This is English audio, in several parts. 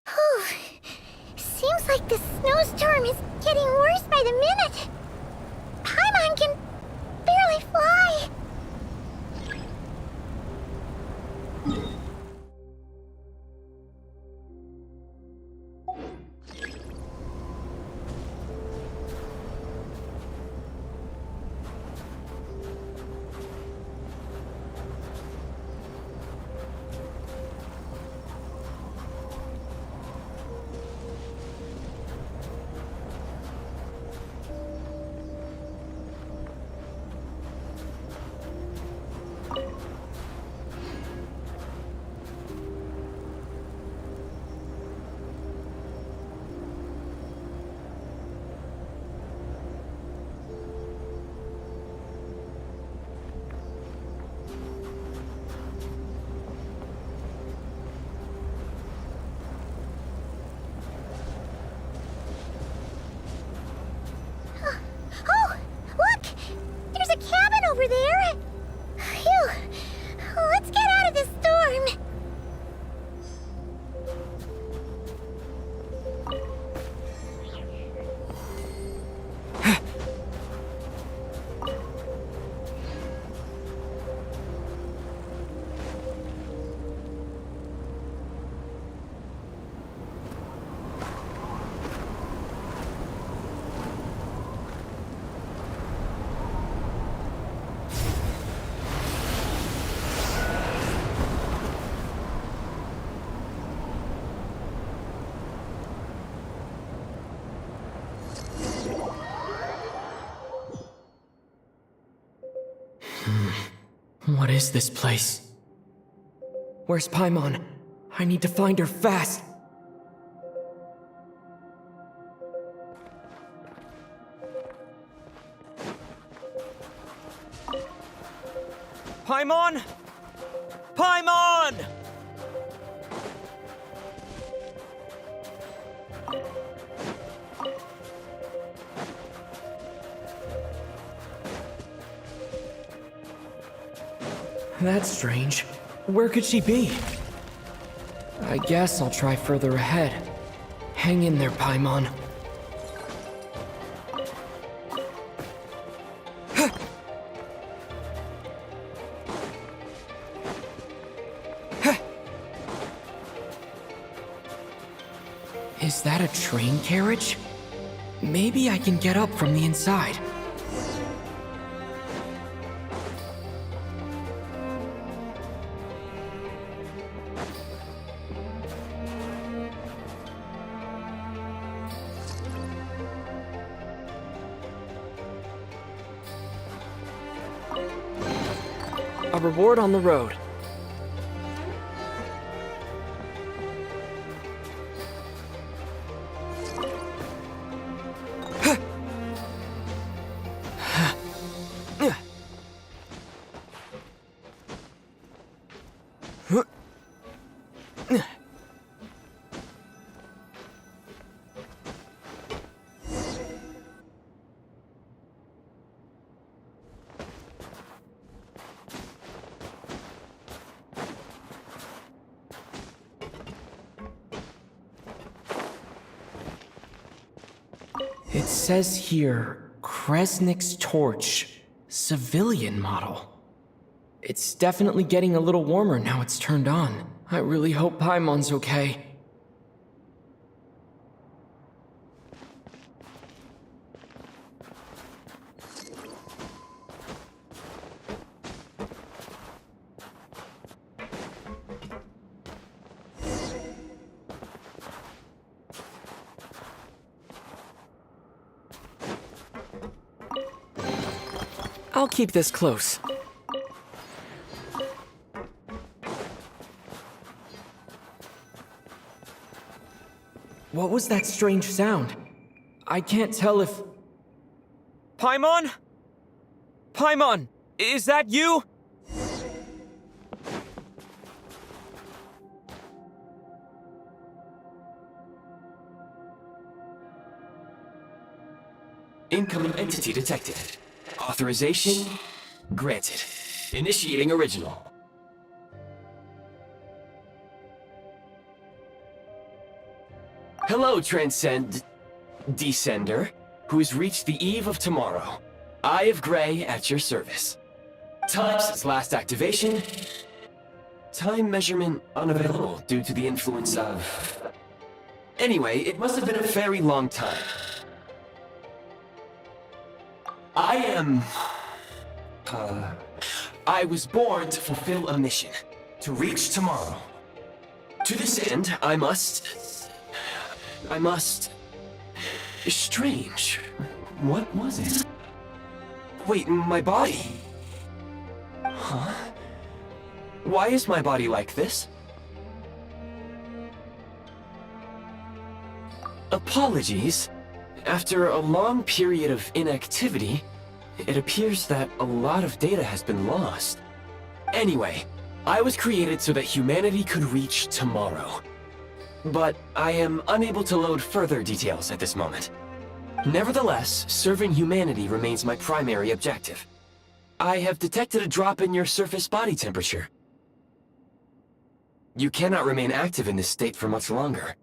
Whew. Seems like the snowstorm is getting worse by the minute. Paimon can barely fly. Oh, look! There's a cabin over there. Phew. Let's get out of this storm. What is this place? Where's Paimon? I need to find her fast! Paimon! Paimon! That's strange. Where could she be? I guess I'll try further ahead. Hang in there, Paimon. Is that a train carriage? Maybe I can get up from the inside. A reward on the road. It says here, Kresnik's torch, civilian model. It's definitely getting a little warmer now it's turned on. I really hope Paimon's okay. I'll keep this close. What was that strange sound? I can't tell if... Paimon? Paimon, is that you? Incoming entity detected. Authorization granted. Initiating original. Hello, Descender, who's reached the eve of tomorrow. Eye of Grey at your service. Time since last activation. Time measurement unavailable due to the influence of... Anyway, it must have been a very long time. I was born to fulfill a mission. To reach tomorrow. To this end, I must... Strange. What was it? Wait, my body? Huh? Why is my body like this? Apologies. After a long period of inactivity, it appears that a lot of data has been lost. Anyway, I was created so that humanity could reach tomorrow. But I am unable to load further details at this moment. Nevertheless, serving humanity remains my primary objective. I have detected a drop in your surface body temperature. You cannot remain active in this state for much longer.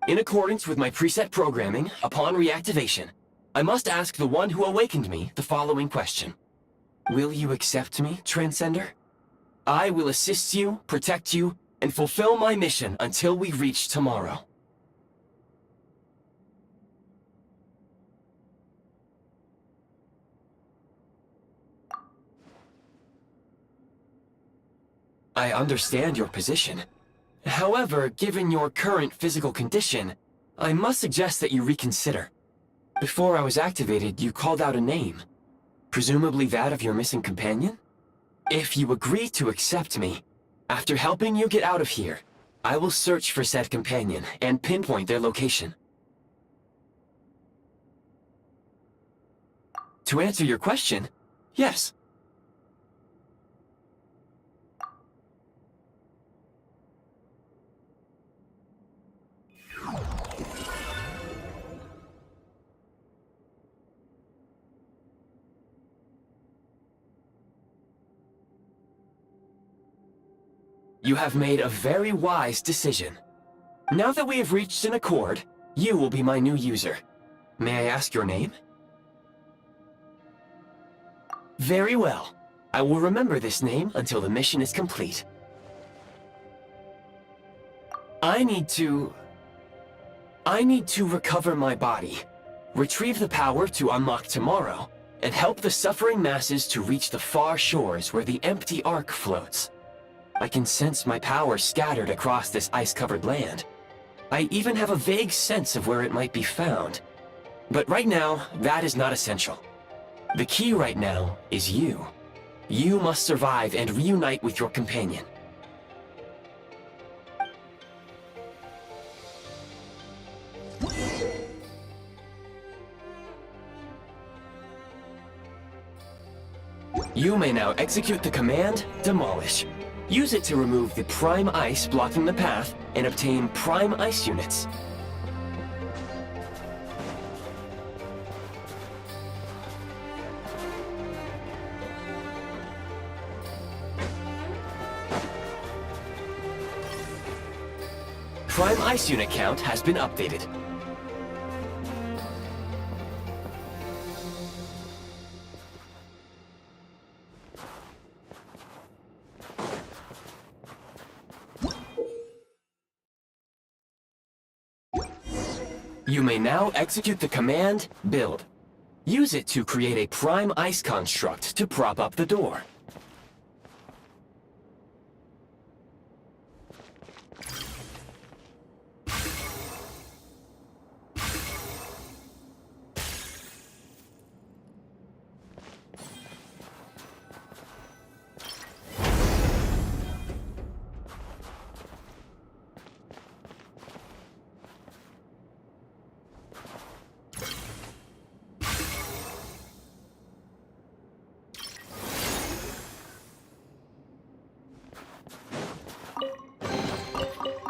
In accordance with my preset programming, upon reactivation, I must ask the one who awakened me the following question. Will you accept me, Transcender? I will assist you, protect you, and fulfill my mission until we reach tomorrow. I understand your position. However, given your current physical condition, I must suggest that you reconsider. Before I was activated, you called out a name. Presumably that of your missing companion? If you agree to accept me, after helping you get out of here, I will search for said companion and pinpoint their location. To answer your question, yes. You have made a very wise decision. Now that we have reached an accord, you will be my new user. May I ask your name? Very well. I will remember this name until the mission is complete. I need to recover my body, retrieve the power to unlock tomorrow, and help the suffering masses to reach the far shores where the empty Ark floats. I can sense my power scattered across this ice-covered land. I even have a vague sense of where it might be found. But right now, that is not essential. The key right now is you. You must survive and reunite with your companion. You may now execute the command, Demolish. Use it to remove the prime ice blocking the path and obtain prime ice units. Prime ice unit count has been updated. You may now execute the command, Build. Use it to create a prime ice construct to prop up the door.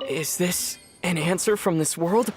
Is this an answer from this world?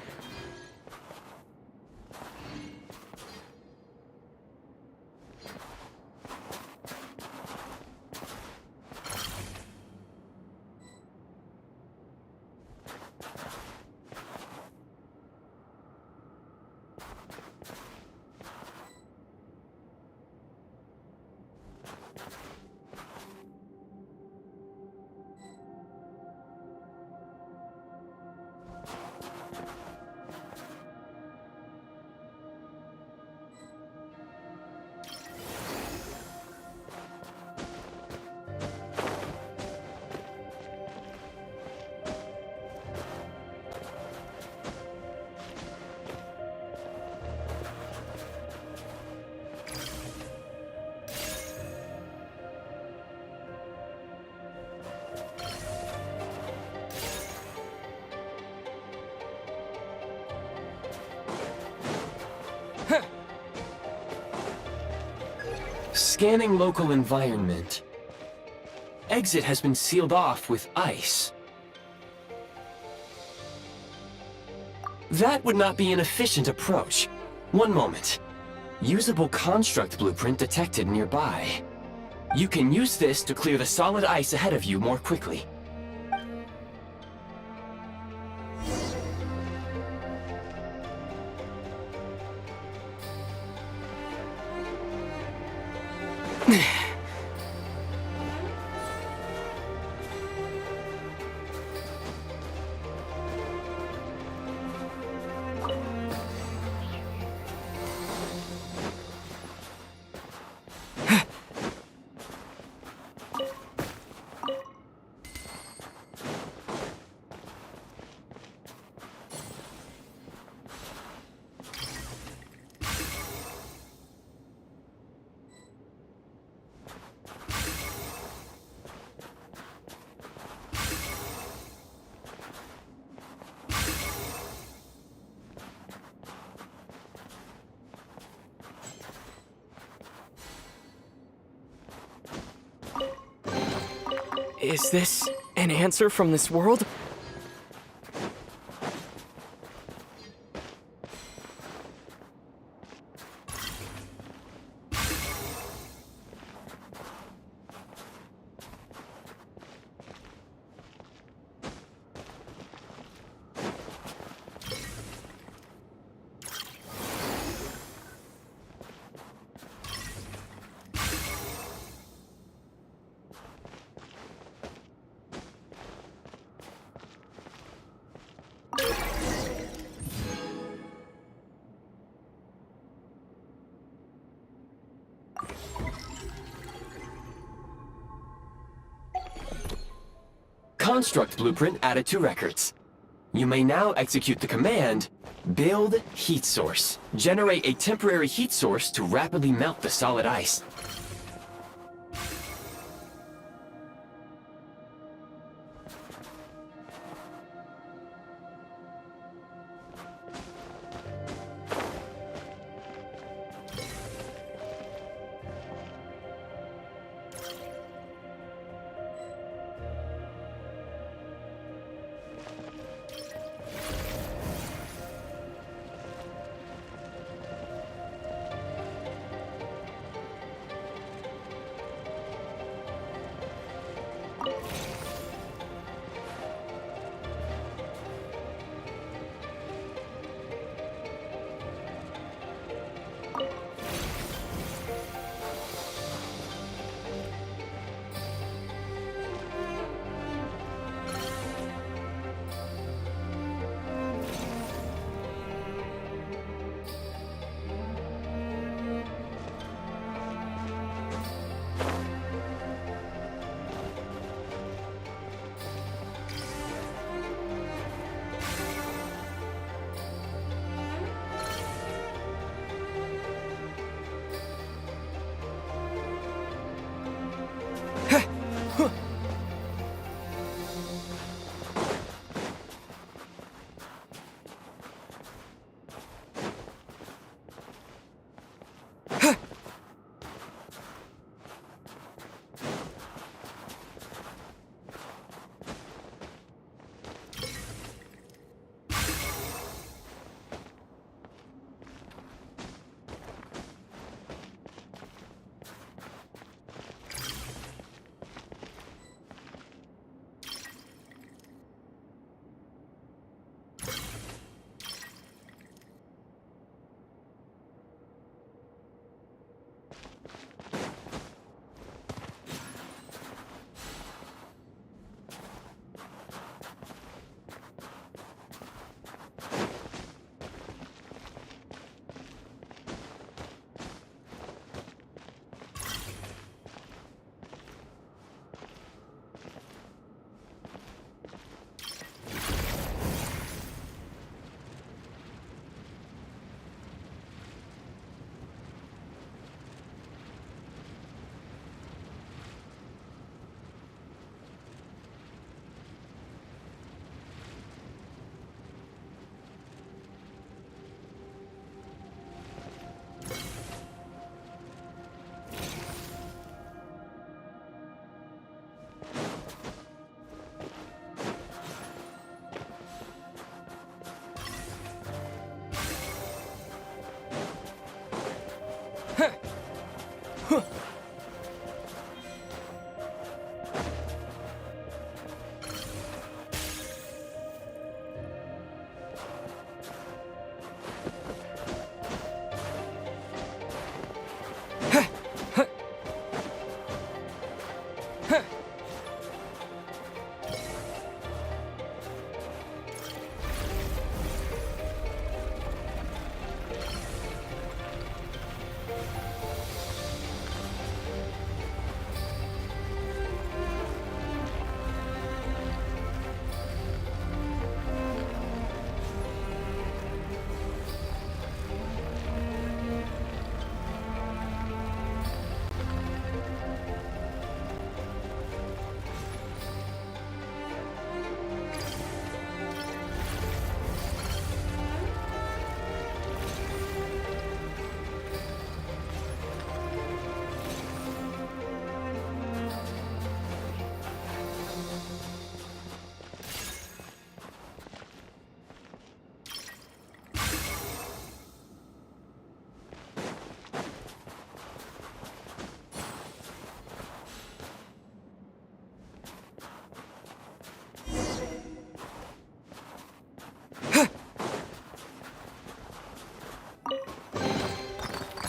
Scanning local environment. Exit has been sealed off with ice. That would not be an efficient approach. One moment. Usable construct blueprint detected nearby. You can use this to clear the solid ice ahead of you more quickly. Is this an answer from this world? Construct blueprint added to records. You may now execute the command, build heat source. Generate a temporary heat source to rapidly melt the solid ice.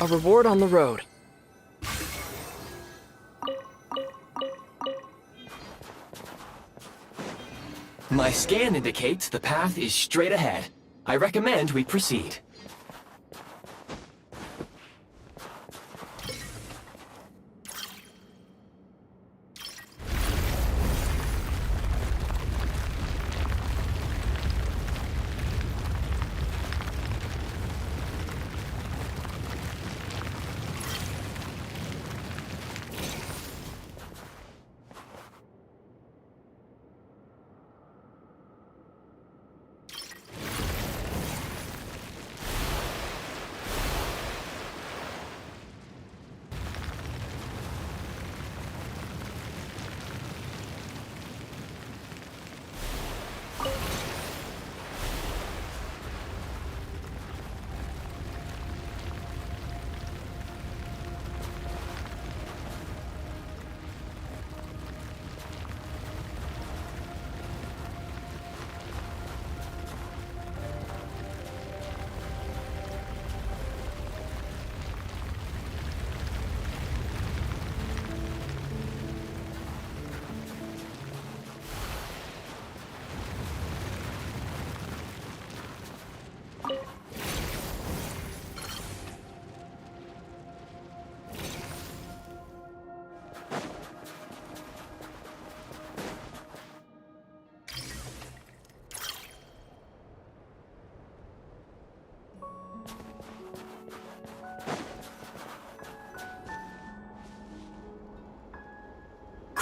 A reward on the road. My scan indicates the path is straight ahead. I recommend we proceed.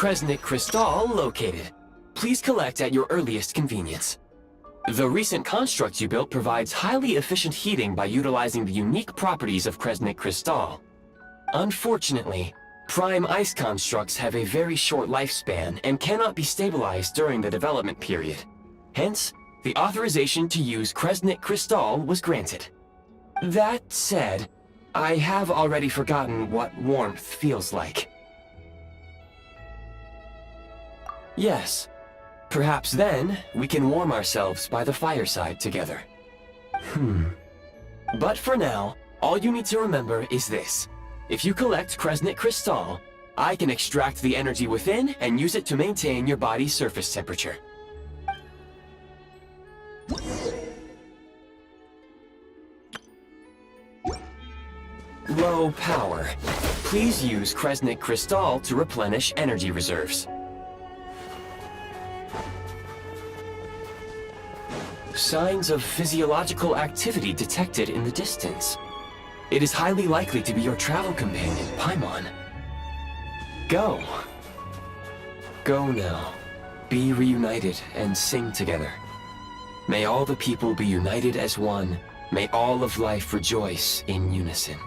Kresnik Crystal located. Please collect at your earliest convenience. The recent construct you built provides highly efficient heating by utilizing the unique properties of Kresnik Crystal. Unfortunately, prime ice constructs have a very short lifespan and cannot be stabilized during the development period. Hence, the authorization to use Kresnik Crystal was granted. That said, I have already forgotten what warmth feels like. Yes. Perhaps then, we can warm ourselves by the fireside together. But for now, all you need to remember is this. If you collect Kresnik Crystal, I can extract the energy within and use it to maintain your body's surface temperature. Low power. Please use Kresnik Crystal to replenish energy reserves. Signs of physiological activity detected in the distance. It is highly likely to be your travel companion, Paimon. Go. Go now. Be reunited and sing together. May all the people be united as one. May all of life rejoice in unison.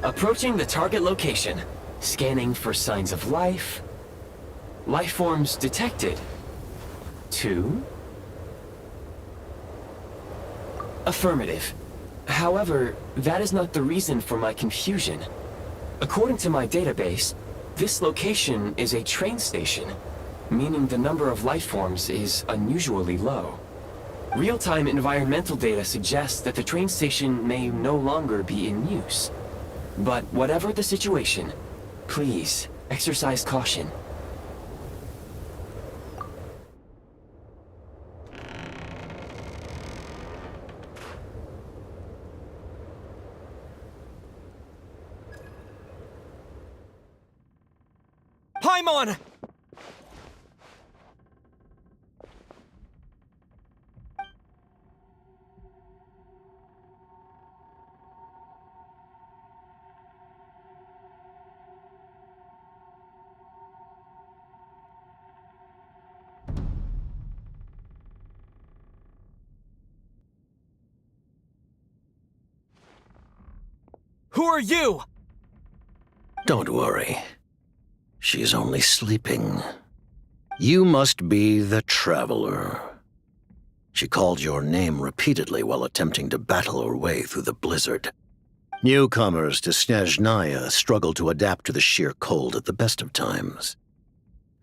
Approaching the target location. Scanning for signs of life. Life forms detected. 2. Affirmative. However, that is not the reason for my confusion. According to my database, this location is a train station, meaning the number of life forms is unusually low. Real-time environmental data suggests that the train station may no longer be in use. But whatever the situation, please exercise caution. Paimon! Who are you? Don't worry. She's only sleeping. You must be the Traveler. She called your name repeatedly while attempting to battle her way through the blizzard. Newcomers to Snezhnaya struggle to adapt to the sheer cold at the best of times.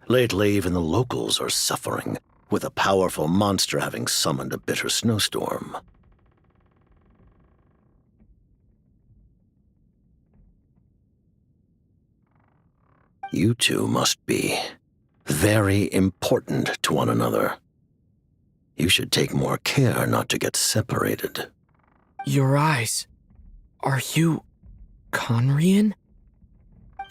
Lately, even the locals are suffering, with a powerful monster having summoned a bitter snowstorm. You two must be very important to one another. You should take more care not to get separated. Your eyes. Are you Conrian?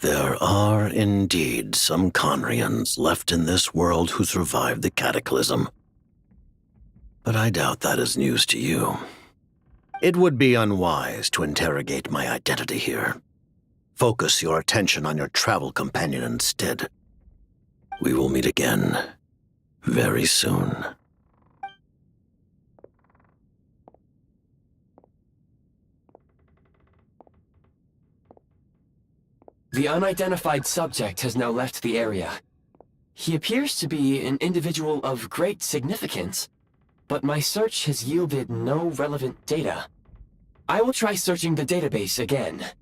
There are indeed some Conrians left in this world who survived the cataclysm. But I doubt that is news to you. It would be unwise to interrogate my identity here. Focus your attention on your travel companion instead. We will meet again very soon. The unidentified subject has now left the area. He appears to be an individual of great significance, but my search has yielded no relevant data. I will try searching the database again.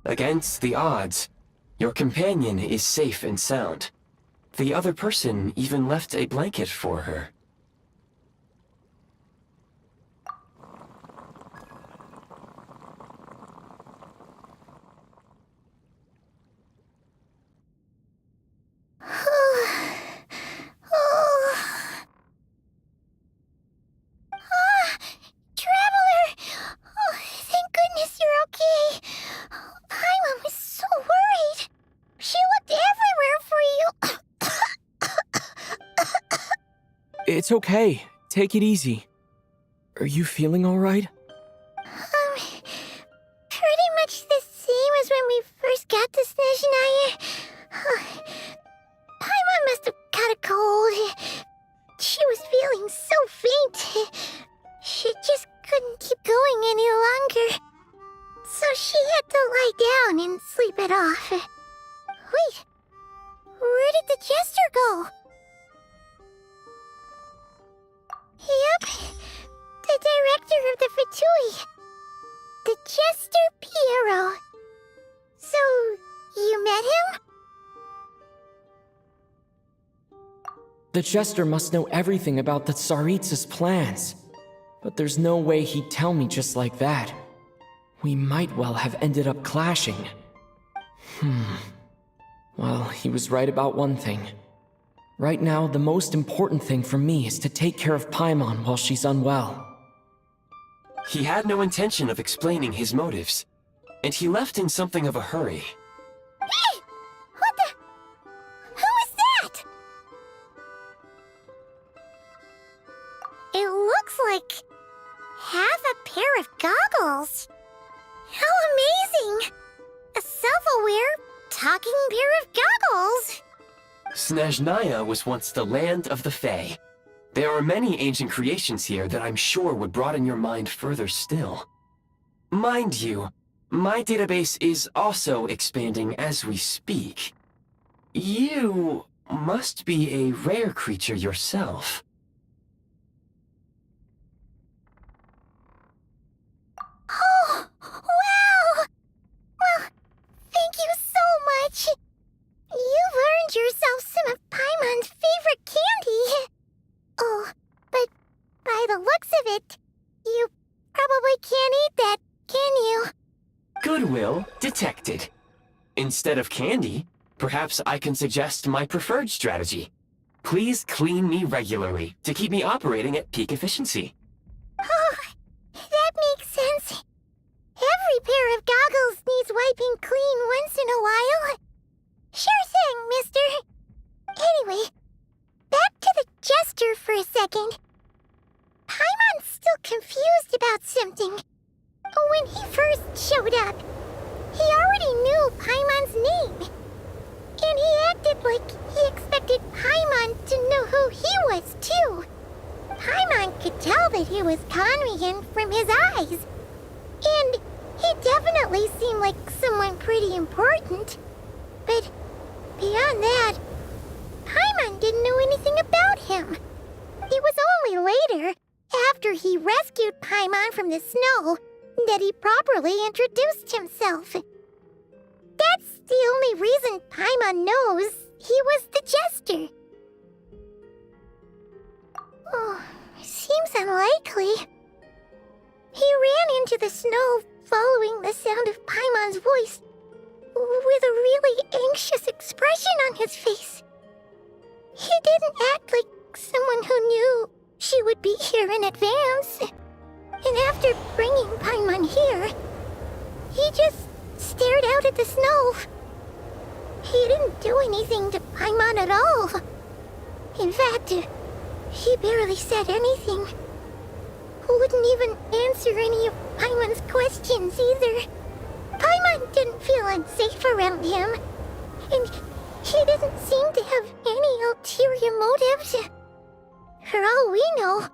Against the odds, your companion is safe and sound. The other person even left a blanket for her. Traveler! Oh, thank goodness you're okay. Paimon was so worried. She looked everywhere for you. It's okay. Take it easy. Are you feeling alright? Pretty much the same as when we first got to Snezhnaya. Paimon must have caught a cold. She was feeling so faint. She just couldn't keep going any longer. So she had to lie down and sleep it off. Wait, where did the jester go? Yep, the director of the Fatui. The Jester Piero. So, you met him? The Jester must know everything about the Tsaritsa's plans. But there's no way he'd tell me just like that. We might well have ended up clashing. Well, he was right about one thing. Right now, the most important thing for me is to take care of Paimon while she's unwell. He had no intention of explaining his motives, and he left in something of a hurry. Hey! What the... Who is that? It looks like... half a pair of goggles. How amazing! A self-aware, talking pair of goggles! Snezhnaya was once the land of the Fae. There are many ancient creations here that I'm sure would broaden your mind further still. Mind you, my database is also expanding as we speak. You must be a rare creature yourself. Oh, wow! Well, thank you so much. You've earned yourself some of Paimon's favorite candy. Oh, but by the looks of it, you probably can't eat that, can you? Goodwill detected. Instead of candy, perhaps I can suggest my preferred strategy. Please clean me regularly to keep me operating at peak efficiency. Oh, that makes sense. Every pair of goggles needs wiping clean once in a while. Sure thing, mister. Anyway, back to the jester for a second. Paimon's still confused about something. When he first showed up, he already knew Paimon's name. And he acted like he expected Paimon to know who he was, too. Paimon could tell that he was Conrian from his eyes. And he definitely seemed like someone pretty important. But beyond that, Paimon didn't know anything about him. It was only later, after he rescued Paimon from the snow, that he properly introduced himself. That's the only reason Paimon knows he was the jester. Oh, seems unlikely. He ran into the snow following the sound of Paimon's voice with a really anxious expression on his face. He didn't act like someone who knew she would be here in advance. And after bringing Paimon here, he just stared out at the snow. He didn't do anything to Paimon at all. In fact, he barely said anything. Wouldn't even answer any of Paimon's questions either. Paimon didn't feel unsafe around him, and he didn't seem to have any ulterior motives. For all we know,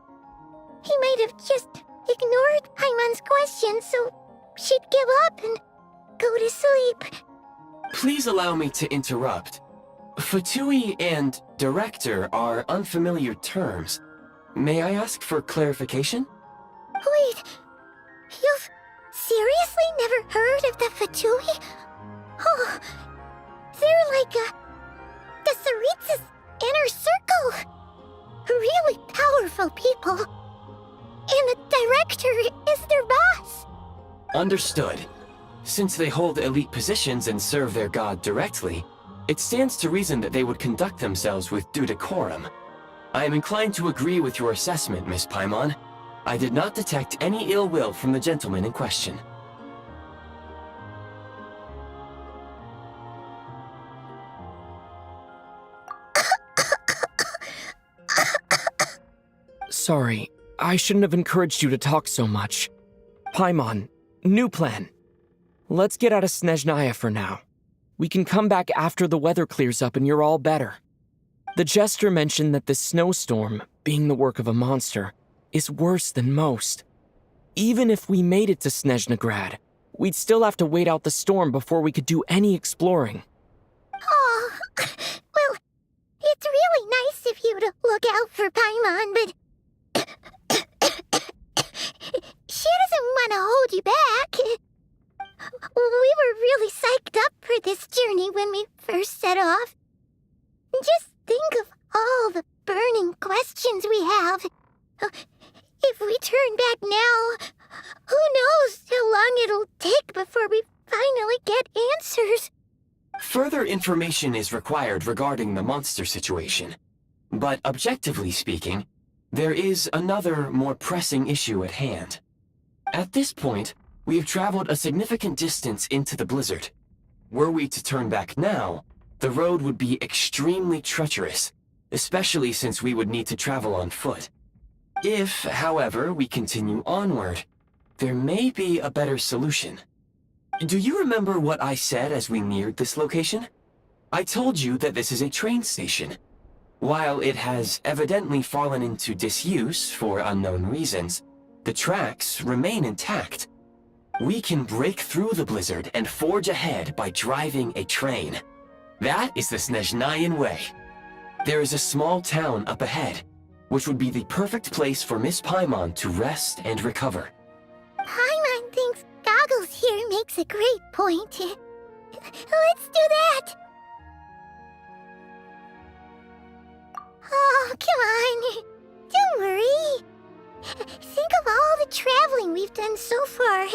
he might have just ignored Paimon's questions so she'd give up and go to sleep. Please allow me to interrupt. Fatui and director are unfamiliar terms. May I ask for clarification? Wait, you've seriously never heard of the Fatui? Oh, they're like the Tsaritsa's inner circle. Really powerful people. And the director is their boss. Understood. Since they hold elite positions and serve their god directly, it stands to reason that they would conduct themselves with due decorum. I am inclined to agree with your assessment, Miss Paimon. I did not detect any ill will from the gentleman in question. Sorry, I shouldn't have encouraged you to talk so much. Paimon, new plan. Let's get out of Snezhnaya for now. We can come back after the weather clears up and you're all better. The jester mentioned that this snowstorm, being the work of a monster, is worse than most. Even if we made it to Snezhnegrad, we'd still have to wait out the storm before we could do any exploring. Oh, well, it's really nice of you to look out for Paimon, but she doesn't want to hold you back. We were really psyched up for this journey when we first set off. Just think of all the burning questions we have. If we turn back now, who knows how long it'll take before we finally get answers. Further information is required regarding the monster situation. But objectively speaking, there is another, more pressing issue at hand. At this point, we have traveled a significant distance into the blizzard. Were we to turn back now, the road would be extremely treacherous, especially since we would need to travel on foot. If, however, we continue onward, there may be a better solution. Do you remember what I said as we neared this location? I told you that this is a train station. While it has evidently fallen into disuse for unknown reasons, the tracks remain intact. We can break through the blizzard and forge ahead by driving a train. That is the Snezhnayan way. There is a small town up ahead, which would be the perfect place for Miss Paimon to rest and recover. Paimon thinks Goggles here makes a great point. Let's do that! Oh, come on. Don't worry. Think of all the traveling we've done so far.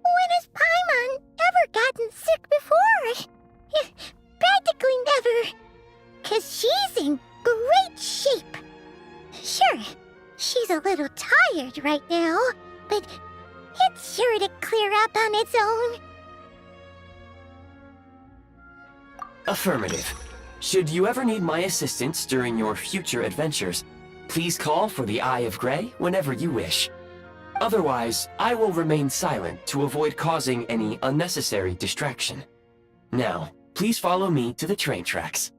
When has Paimon ever gotten sick before? Practically never. 'Cause she's in great shape. Sure, she's a little tired right now, but it's sure to clear up on its own. Affirmative. Should you ever need my assistance during your future adventures, please call for the Eye of Grey whenever you wish. Otherwise, I will remain silent to avoid causing any unnecessary distraction. Now, please follow me to the train tracks.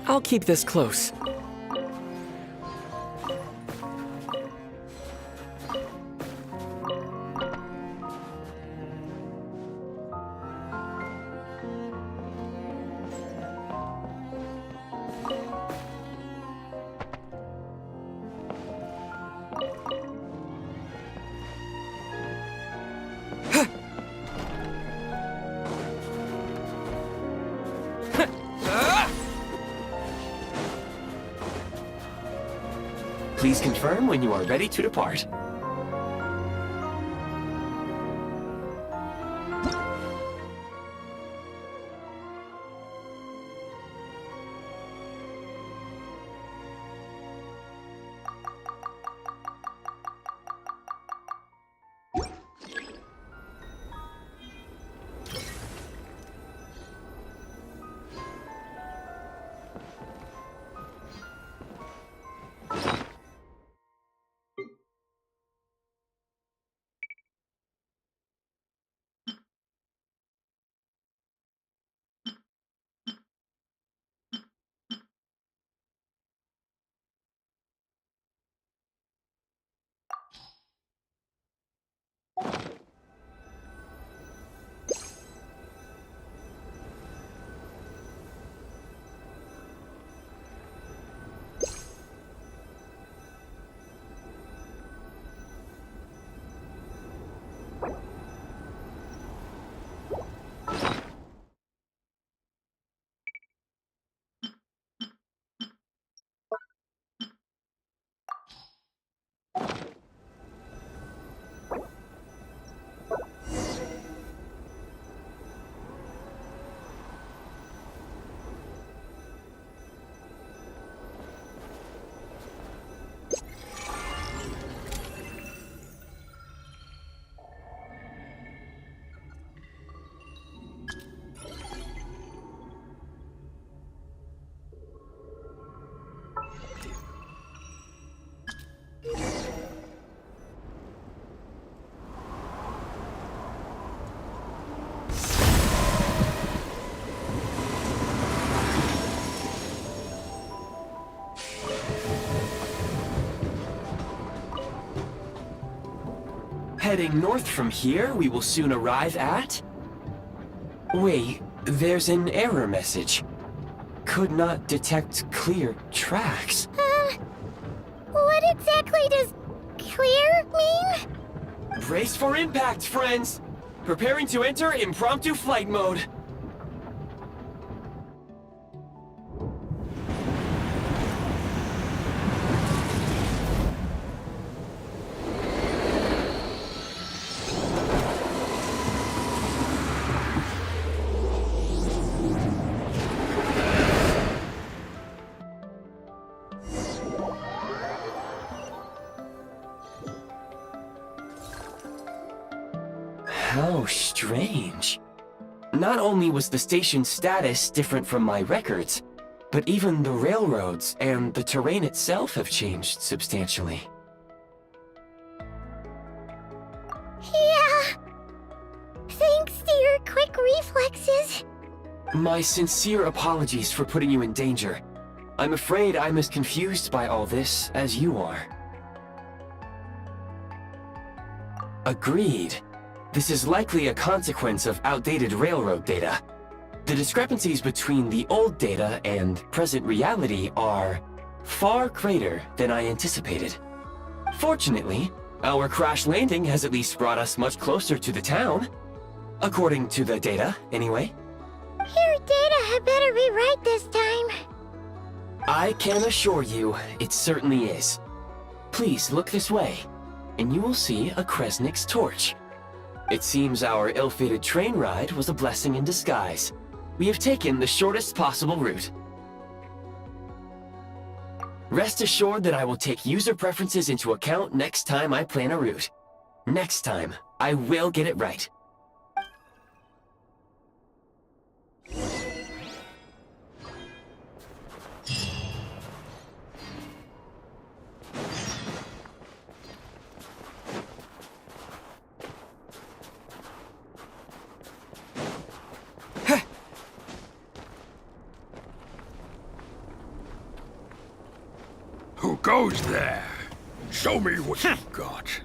I'll keep this close. Please confirm when you are ready to depart. Heading north from here, we will soon arrive at... Wait, there's an error message. Could not detect clear tracks. What exactly does clear mean? Brace for impact, friends! Preparing to enter impromptu flight mode. How strange. Not only was the station's status different from my records, but even the railroads and the terrain itself have changed substantially. Yeah. Thanks to your quick reflexes. My sincere apologies for putting you in danger. I'm afraid I'm as confused by all this as you are. Agreed. This is likely a consequence of outdated railroad data. The discrepancies between the old data and present reality are far greater than I anticipated. Fortunately, our crash landing has at least brought us much closer to the town. According to the data, anyway. Your data had better be right this time. I can assure you, it certainly is. Please look this way, and you will see a Kresnik's torch. It seems our ill-fated train ride was a blessing in disguise. We have taken the shortest possible route. Rest assured that I will take user preferences into account next time I plan a route. Next time, I will get it right. Who goes there? Show me what you've got.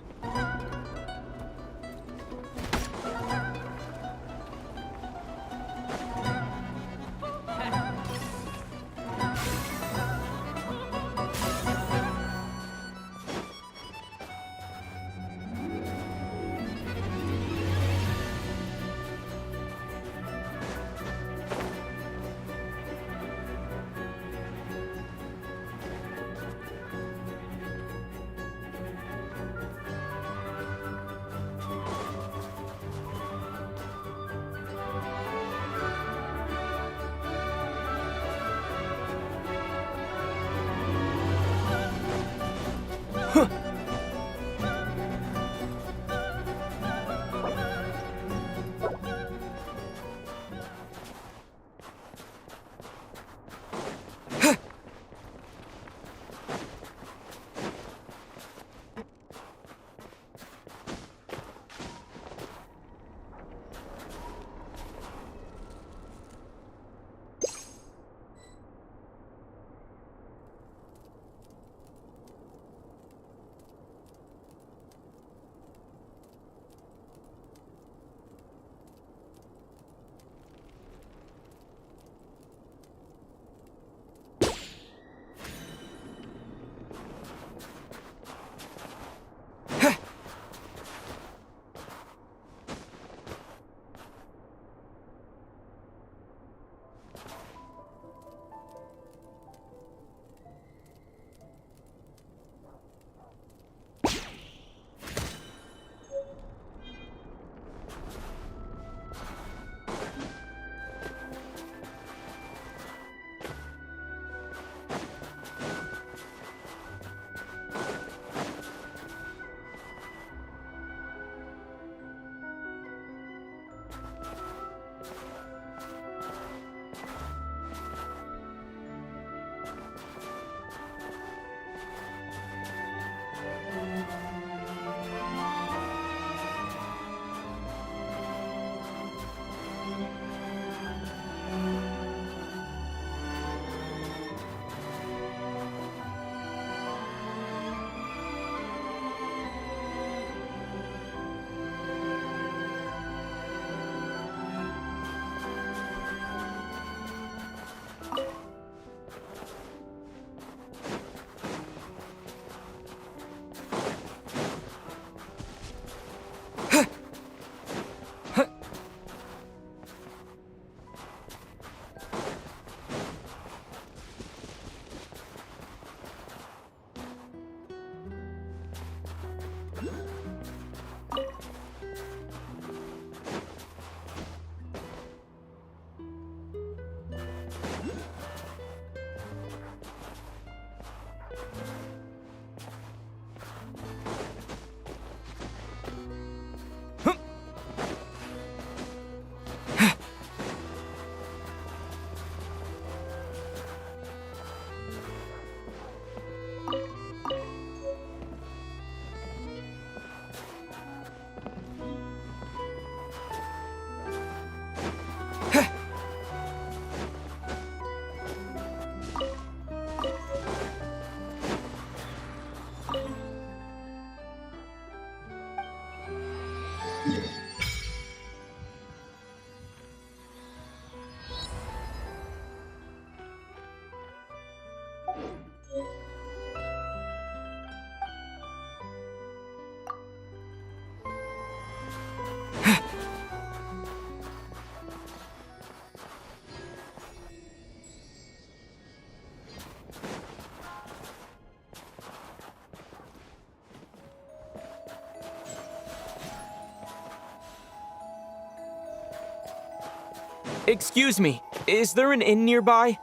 Excuse me, is there an inn nearby?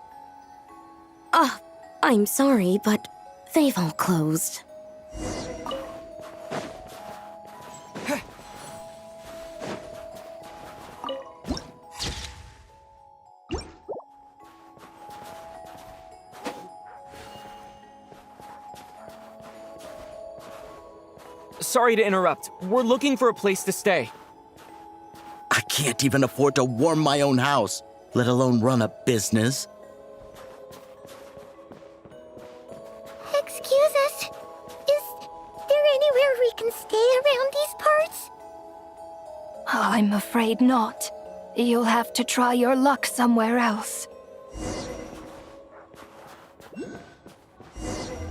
I'm sorry, but they've all closed. Sorry to interrupt. We're looking for a place to stay. I can't even afford to warm my own house, let alone run a business. Excuse us. Is there anywhere we can stay around these parts? I'm afraid not. You'll have to try your luck somewhere else.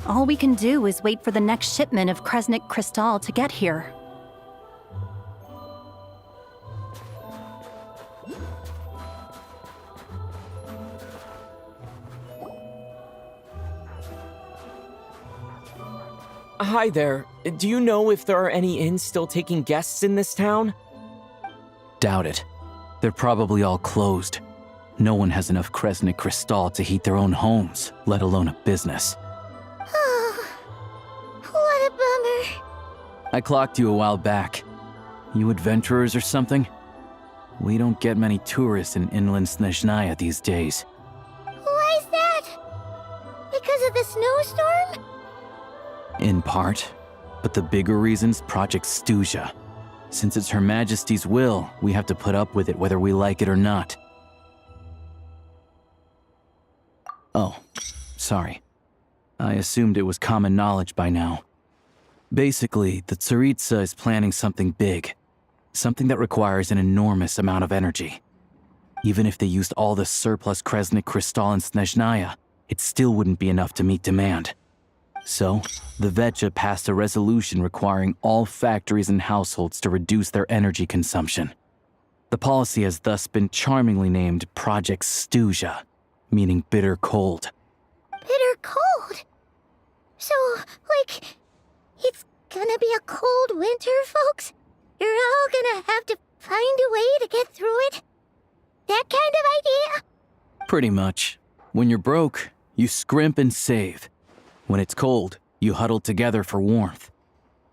All we can do is wait for the next shipment of Kresnik Crystal to get here. Hi there. Do you know if there are any inns still taking guests in this town? Doubt it. They're probably all closed. No one has enough Kresnik Crystal to heat their own homes, let alone a business. Oh, what a bummer. I clocked you a while back. You adventurers or something? We don't get many tourists in inland Snezhnaya these days. Why is that? Because of the snowstorm? In part. But the bigger reason's Project Stuja. Since it's Her Majesty's will, we have to put up with it whether we like it or not. Oh, sorry. I assumed it was common knowledge by now. Basically, the Tsaritsa is planning something big. Something that requires an enormous amount of energy. Even if they used all the surplus Kresnik Crystal in Snezhnaya, it still wouldn't be enough to meet demand. So, the Vecha passed a resolution requiring all factories and households to reduce their energy consumption. The policy has thus been charmingly named Project Stuja, meaning bitter cold. Bitter cold? So, like, it's gonna be a cold winter, folks? You're all gonna have to find a way to get through it? That kind of idea? Pretty much. When you're broke, you scrimp and save. When it's cold, you huddle together for warmth.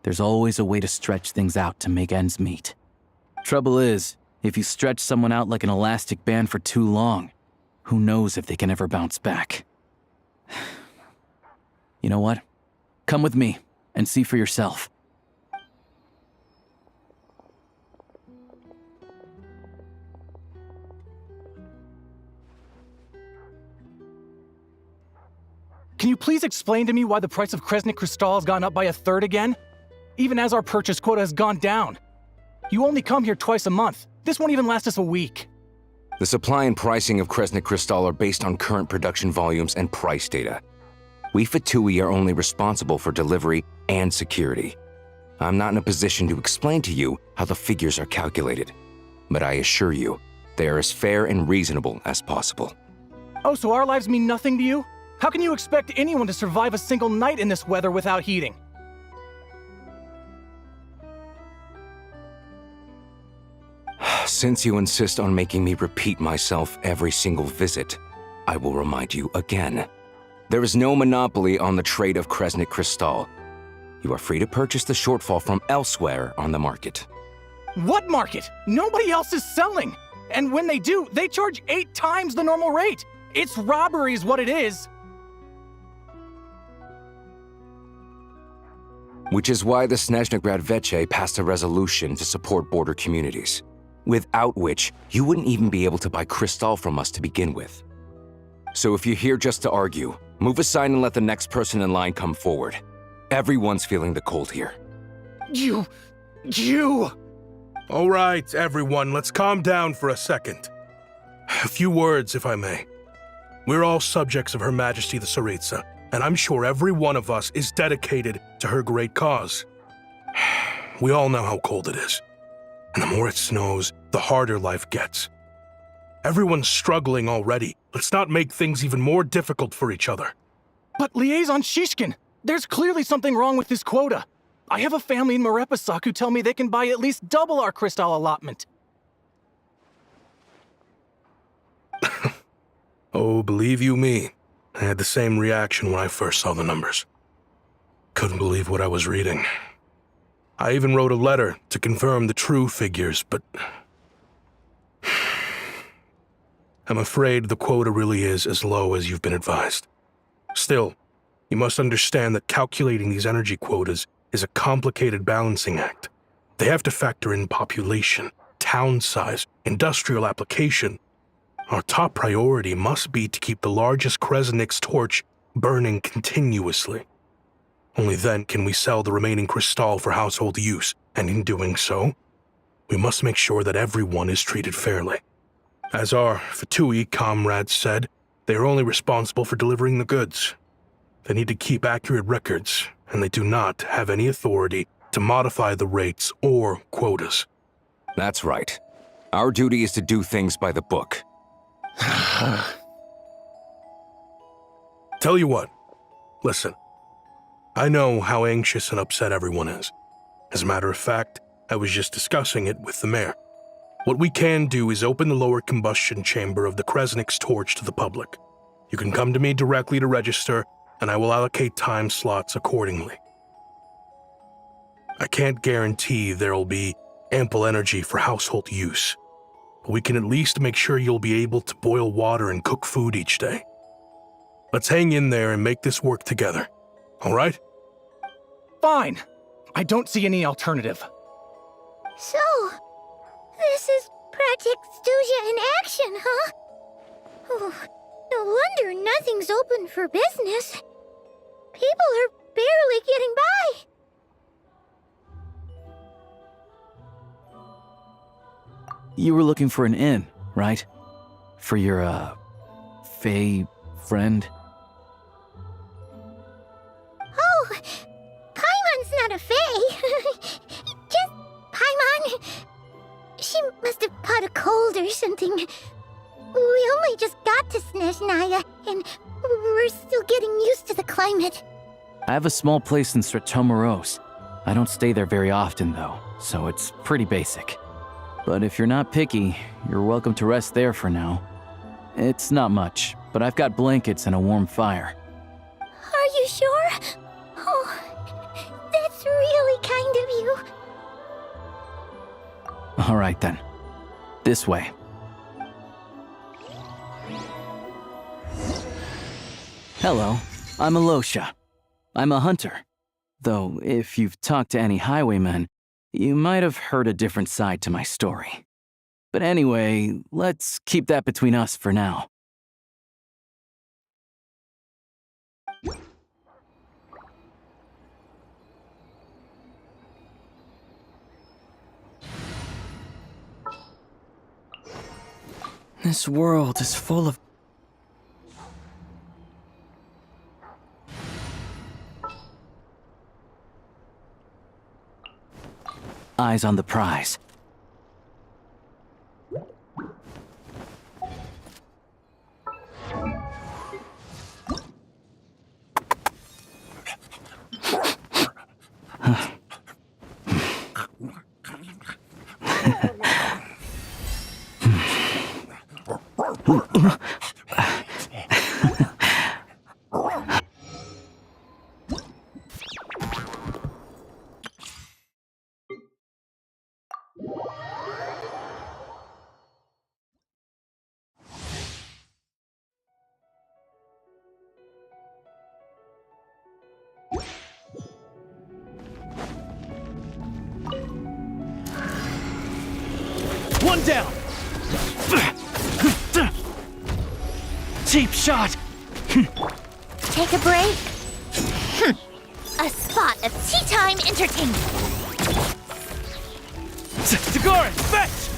There's always a way to stretch things out to make ends meet. Trouble is, if you stretch someone out like an elastic band for too long, who knows if they can ever bounce back. You know what? Come with me and see for yourself. Can you please explain to me why the price of Kresnik Crystal has gone up by 1/3 again? Even as our purchase quota has gone down. You only come here twice a month. This won't even last us a week. The supply and pricing of Kresnik Crystal are based on current production volumes and price data. We Fatui are only responsible for delivery and security. I'm not in a position to explain to you how the figures are calculated, but I assure you, they are as fair and reasonable as possible. Oh, so our lives mean nothing to you? How can you expect anyone to survive a single night in this weather without heating? Since you insist on making me repeat myself every single visit, I will remind you again. There is no monopoly on the trade of Kresnik Crystal. You are free to purchase the shortfall from elsewhere on the market. What market? Nobody else is selling. And when they do, they charge 8 times the normal rate. It's robbery is what it is. Which is why the Snezhnegrad Veche passed a resolution to support border communities, without which you wouldn't even be able to buy crystal from us to begin with. So if you're here just to argue, move aside and let the next person in line come forward. Everyone's feeling the cold here. You! All right, everyone, let's calm down for a second. A few words, if I may. We're all subjects of Her Majesty the Tsaritsa, and I'm sure every one of us is dedicated to her great cause. We all know how cold it is. And the more it snows, the harder life gets. Everyone's struggling already. Let's not make things even more difficult for each other. But Liaison Shishkin, there's clearly something wrong with this quota. I have a family in Marepasak who tell me they can buy at least double our crystal allotment. Oh, believe you me, I had the same reaction when I first saw the numbers. Couldn't believe what I was reading. I even wrote a letter to confirm the true figures, but I'm afraid the quota really is as low as you've been advised. Still, you must understand that calculating these energy quotas is a complicated balancing act. They have to factor in population, town size, industrial application. Our top priority must be to keep the largest Kresnik's torch burning continuously. Only then can we sell the remaining crystal for household use, and in doing so, we must make sure that everyone is treated fairly. As our Fatui comrades said, they are only responsible for delivering the goods. They need to keep accurate records, and they do not have any authority to modify the rates or quotas. That's right. Our duty is to do things by the book. Tell you what, listen. I know how anxious and upset everyone is. As a matter of fact, I was just discussing it with the mayor. What we can do is open the lower combustion chamber of the Kresnik's torch to the public. You can come to me directly to register, and I will allocate time slots accordingly. I can't guarantee there'll be ample energy for household use, but we can at least make sure you'll be able to boil water and cook food each day. Let's hang in there and make this work together, all right? Fine. I don't see any alternative. So, this is Project Stuja in action, huh? Oh, no wonder nothing's open for business. People are barely getting by. You were looking for an inn, right? For your, Fae friend? Oh, Paimon's not a Fae. Just Paimon. She must have caught a cold or something. We only just got to Snezhnaya, and we're still getting used to the climate. I have a small place in Stratomaros. I don't stay there very often, though, so it's pretty basic. But if you're not picky, you're welcome to rest there for now. It's not much, but I've got blankets and a warm fire. Are you sure? Oh, that's really kind of you. All right, then. This way. Hello, I'm Alosha. I'm a hunter. Though, if you've talked to any highwaymen, you might have heard a different side to my story. But anyway, let's keep that between us for now. This world is full of... Eyes on the prize. One down! Cheap shot! Take a break. A spot of tea time entertainment. Tagoran, fetch!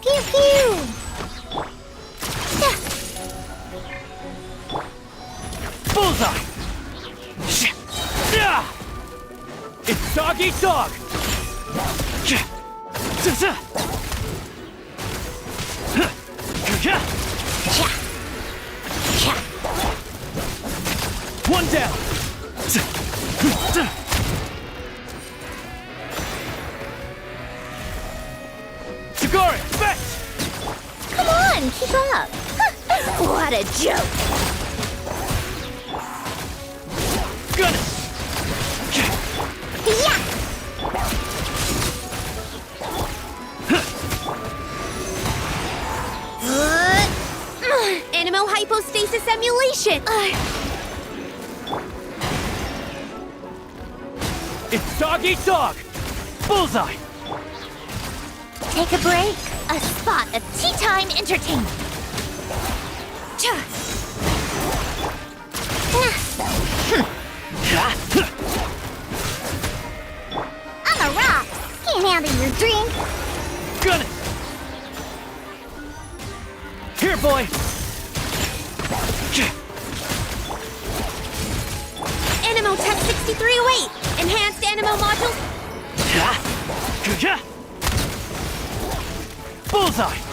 Pew pew! Bullseye! It's dog eat dog! on, keep up. What a joke. Yeah! Animo hypostasis emulation! It's dog eat dog! Bullseye! Take a break. A spot of tea time entertainment. I'm a rock. Can't handle your drink. Gun it! Here, boy! Animo Tech 6308. Enhanced Animo modules. Bullseye!